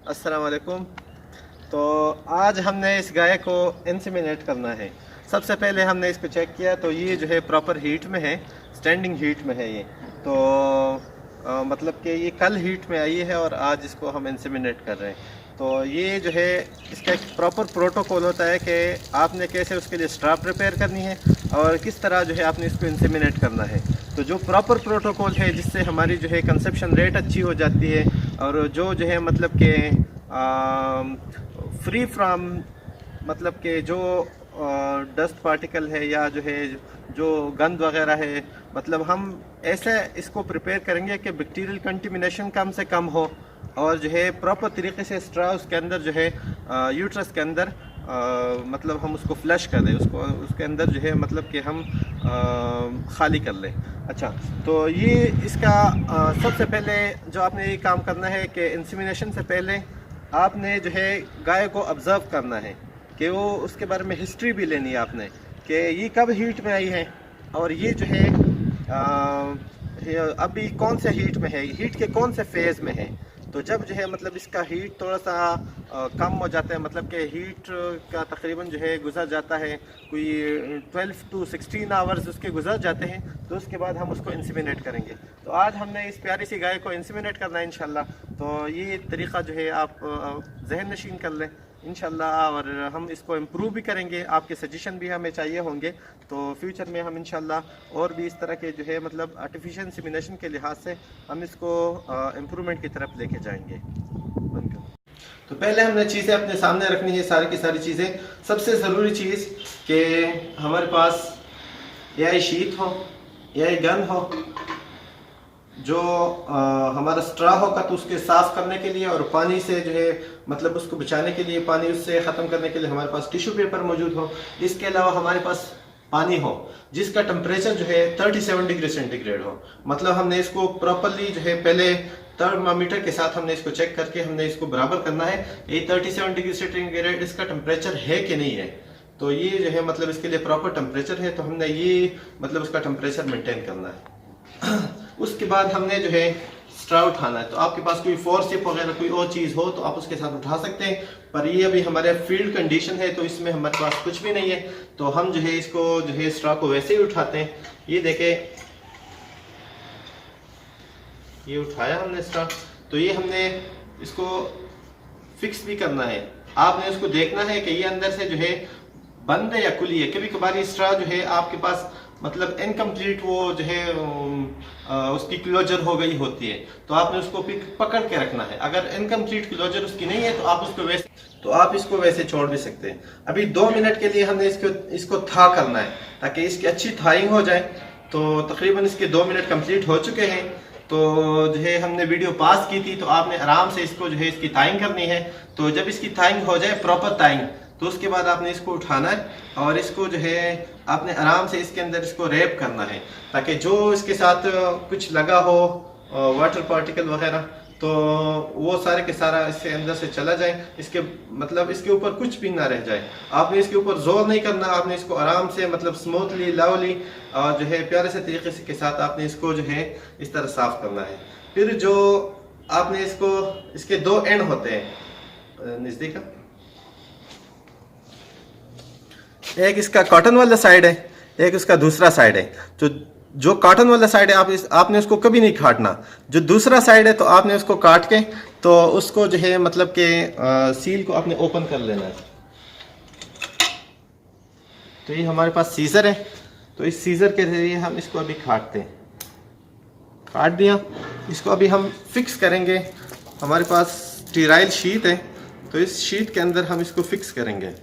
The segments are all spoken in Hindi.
अस्सलाम वालेकुम। तो आज हमने इस गाय को इंसेमिनेट करना है। सबसे पहले हमने इसको चेक किया तो ये जो है प्रॉपर हीट में है, स्टैंडिंग हीट में है ये। तो मतलब कि ये कल हीट में आई है और आज इसको हम इंसेमिनेट कर रहे हैं। तो ये जो है इसका एक प्रॉपर प्रोटोकॉल होता है कि आपने कैसे उसके लिए स्ट्रा प्रिपेयर करनी है और किस तरह जो है आपने इसको इंसेमिनेट करना है। तो जो प्रॉपर प्रोटोकॉल है जिससे हमारी जो है कंसेप्शन रेट अच्छी हो जाती है और जो है मतलब कि फ्री फ्रॉम मतलब कि जो डस्ट पार्टिकल है या जो है जो गंद वगैरह है, मतलब हम ऐसे इसको प्रिपेयर करेंगे कि बैक्टीरियल कंटिमिनेशन कम से कम हो और जो है प्रॉपर तरीके से स्ट्रा उसके अंदर जो है यूट्रस के अंदर मतलब हम उसको फ्लश कर दें, उसको उसके अंदर जो है मतलब कि हम खाली कर लें। अच्छा, तो ये इसका सबसे पहले जो आपने ये काम करना है कि इंसेमिनेशन से पहले आपने जो है गाय को ऑब्ज़र्व करना है कि वो उसके बारे में हिस्ट्री भी लेनी है आपने कि ये कब हीट में आई है और ये जो है अभी कौन से हीट में है, हीट के कौन से फेज़ में है। तो जब जो है मतलब इसका हीट थोड़ा सा कम हो जाता है, मतलब कि हीट का तकरीबन जो है गुजर जाता है, कोई 12 to 16 आवर्स उसके गुजर जाते हैं, तो उसके बाद हम उसको इंसेमिनेट करेंगे। तो आज हमने इस प्यारी सी गाय को इंसेमिनेट करना है इंशाल्लाह। तो ये तरीक़ा जो है आप जहन नशीन कर लें इंशाल्लाह, और हम इसको इम्प्रूव भी करेंगे। आपके सजेशन भी हमें चाहिए होंगे, तो फ्यूचर में हम इंशाल्लाह और भी इस तरह के जो है मतलब आर्टिफिशियल इंसेमिनेशन के लिहाज से हम इसको इम्प्रूवमेंट की तरफ लेके जाएंगे। तो पहले हमने चीज़ें अपने सामने रखनी है, सारी की सारी चीज़ें। सबसे ज़रूरी चीज़ कि हमारे पास या शीट हो या गन हो, जो हमारा स्ट्रा होगा तो उसके साफ करने के लिए और पानी से जो है मतलब उसको बचाने के लिए, पानी उससे ख़त्म करने के लिए हमारे पास टिश्यू पेपर मौजूद हो। इसके अलावा हमारे पास पानी हो जिसका टेम्परेचर जो है 37 डिग्री सेंटीग्रेड हो। मतलब हमने इसको प्रॉपरली जो है पहले थर्मामीटर के साथ हमने इसको चेक करके हमने इसको बराबर करना है, ये 37 डिग्री सेंटीग्रेड इसका टेम्परेचर है कि नहीं है। तो ये जो है मतलब इसके लिए प्रॉपर टेम्परेचर है, तो हमने ये मतलब उसका टेम्परेचर मेंटेन करना है। उसके बाद हमने जो है स्ट्रा उठाना है। तो आपके पास कोई फोर्सिप वगैरह कोई और चीज़ हो तो आप उसके साथ उठा सकते हैं, पर ये अभी हमारे फील्ड कंडीशन है तो इसमें हमारे पास कुछ भी नहीं है। तो हम जो है इसको जो है स्ट्रा को वैसे ही उठाते हैं। ये देखें, ये उठाया हमने स्ट्रा, तो ये हमने इसको फिक्स भी करना है। आपने इसको देखना है कि ये अंदर से जो है बंद है या खुली है। कभी कभार ये स्ट्रा जो है आपके पास मतलब इनकम्प्लीट वो जो है उसकी क्लोजर हो गई होती है, तो आपने उसको पकड़ के रखना है। अगर इनकम्प्लीट क्लोजर उसकी नहीं है तो आप इसको वैसे छोड़ भी सकते हैं। अभी 2 मिनट के लिए हमने इसको था करना है ताकि इसकी अच्छी थाइंग हो जाए। तो तकरीबन इसके 2 मिनट कंप्लीट हो चुके हैं। तो जो है हमने वीडियो पास की थी, तो आपने आराम से इसको जो है इसकी थाइंग करनी है। तो जब इसकी थाइंग हो जाए प्रॉपर थाइंग, तो उसके बाद आपने इसको उठाना है और इसको जो है आपने आराम से इसके अंदर इसको रैप करना है ताकि जो इसके साथ कुछ लगा हो वाटर पार्टिकल वगैरह, तो वो सारे के सारा इसके अंदर से चला जाए। इसके मतलब इसके ऊपर कुछ भी ना रह जाए। आपने इसके ऊपर जोर नहीं करना, आपने इसको आराम से मतलब स्मूथली लवली और जो है प्यारे से तरीके से के साथ आपने इसको जो है इस तरह साफ करना है। फिर जो आपने इसको इसके 2 एंड होते हैं नज़दीक, एक इसका कॉटन वाला साइड है, एक इसका दूसरा साइड है। तो जो कॉटन वाला साइड है आपने उसको कभी नहीं काटना। जो दूसरा साइड है तो आपने उसको काट के तो उसको जो है मतलब कि सील को आपने ओपन कर लेना है। तो ये हमारे पास सीजर है, तो इस सीजर के जरिए हम इसको अभी काटते हैं। काट दिया, इसको अभी हम फिक्स करेंगे। हमारे पास स्टीराइल शीट है, तो इस शीट के अंदर हम इसको फिक्स करेंगे।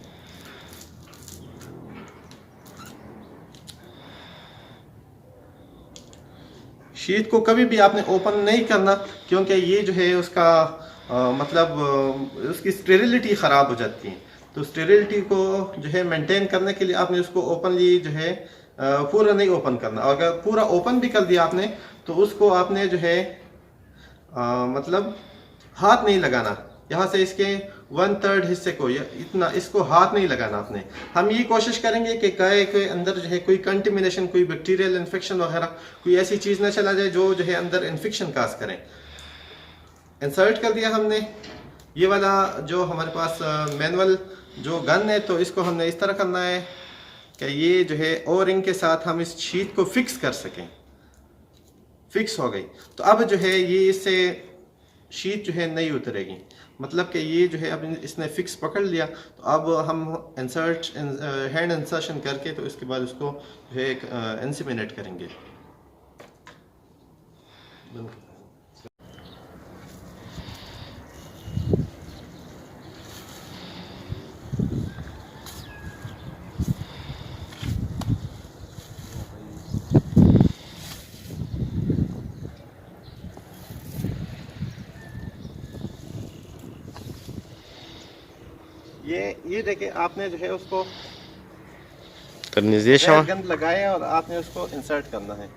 शीट को कभी भी आपने ओपन नहीं करना, क्योंकि ये जो है उसका मतलब उसकी स्टेरिलिटी ख़राब हो जाती है। तो स्टेरिलिटी को जो है मेंटेन करने के लिए आपने उसको ओपनली जो है पूरा नहीं ओपन करना। अगर पूरा ओपन भी कर दिया आपने तो उसको आपने जो है मतलब हाथ नहीं लगाना। यहाँ से इसके 1/3 हिस्से को या इतना इसको हाथ नहीं लगाना आपने। हम ये कोशिश करेंगे कि गाय के अंदर जो है कोई कंटिमिनेशन, कोई बैक्टीरियल इन्फेक्शन वगैरह कोई ऐसी चीज़ ना चला जाए जो है अंदर इन्फेक्शन काज करें। इंसर्ट कर दिया हमने, ये वाला जो हमारे पास मैनुअल जो गन है, तो इसको हमने इस तरह करना है कि ये जो है ओ रिंग के साथ हम इस शीट को फिक्स कर सकें। फिक्स हो गई तो अब जो है ये इससे शीट जो है नहीं उतरेगी, मतलब कि ये जो है अब इसने फिक्स पकड़ लिया। तो अब हम इंसर्ट हैंड इंसर्शन करके तो इसके बाद उसको जो है इंसिमिनेट करेंगे। ये देखिए आपने जो है उसको गंद लगाया और आपने उसको इंसर्ट करना है।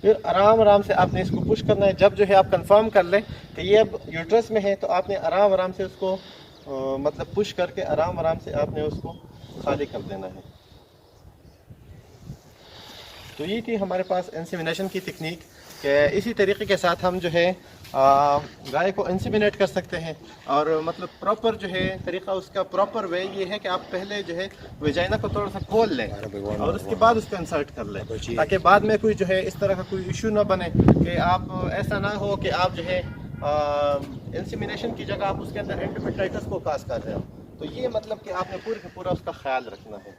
फिर आराम आराम से आपने इसको पुश करना है। जब जो है आप कंफर्म कर लें कि ये अब यूट्रस में है, तो आपने आराम आराम से उसको मतलब पुश करके आराम आराम से आपने उसको खाली कर देना है। तो ये थी हमारे पास इंसेमिनेशन की तकनीक कि इसी तरीके के साथ हम जो है गाय को इंसेमिनेट कर सकते हैं। और मतलब प्रॉपर जो है तरीका, उसका प्रॉपर वे ये है कि आप पहले जो है वेजाइना को थोड़ा सा खोल लें और उसके बाद उसको इंसर्ट कर लें, ताकि बाद में कोई जो है इस तरह का कोई इशू ना बने कि आप ऐसा ना हो कि आप जो है इंसेमिनेशन की जगह आप उसके अंदर एंडोमेट्राइटिस को काज कर रहे हो। तो ये मतलब कि आपने पूरे का पूरा उसका ख्याल रखना है।